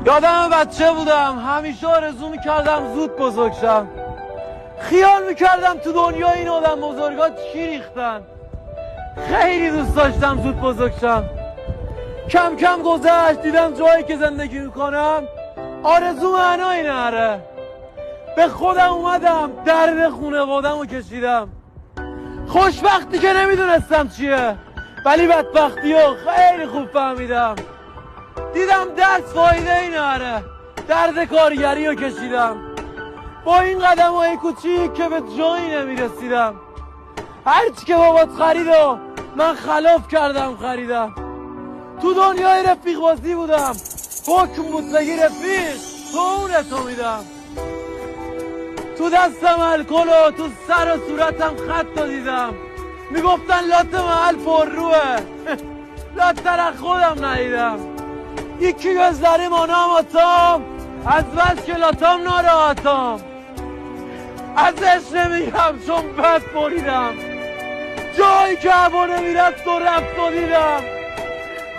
یادم بچه بودم همیشه آرزو میکردم زود بزرگ شم. خیال میکردم تو دنیا این آدم بزرگا چی ریختن. خیلی دوست داشتم زود بزرگ شم. کم کم گذشت دیدم جایی که زندگی میکنم آرزو معنایی نره. به خودم اومدم درد خونوادم رو کشیدم. خوشبختی که نمیدونستم چیه ولی بدبختی رو خیلی خوب فهمیدم. دیدم درس فایده ای نره. درد کارگری رو کشیدم. با این قدم های کوچیک که به جایی نمیرسیدم. هرچی که بابات خرید و من خلاف کردم خریدم. تو دنیای رفیق بازی بودم. حکم بود بگی رفیق تو اونتو میدم. تو دستم الکل و تو سر و صورتم خط رو دیدم. میگفتن لات محل پر روه. لاتر از خودم ندیدم. یکی گذاری مانام آتام از بس که لاتام ناراحتام. ازش نمیگم چون بد بریدم. جایی که هوا نمیرفت و رفت و دیدم.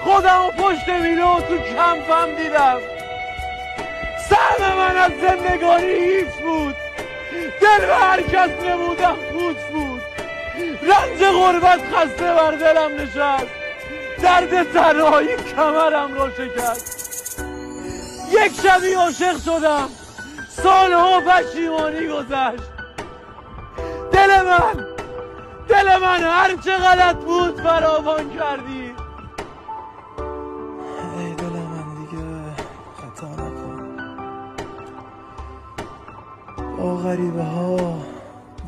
خودم و پشت میلو تو کمپم دیدم. سهم من از زندگانی هیچ بود. دل به هر کس نمودم پوچ بود. رنج غربت خسته بر دلم نشست. درد تنهایی کمرم را شکست. یک شبی عاشق شدم سالها پشیمانی گذشت. دل من هر چه غلط بود فراوان کردی. ای دل من دیگه خطا نکن. با غریبه ها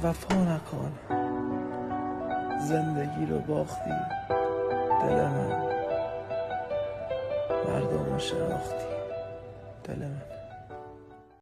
وفا نکن. زندگی رو باختی دل من. مردم رو شناختی دل من.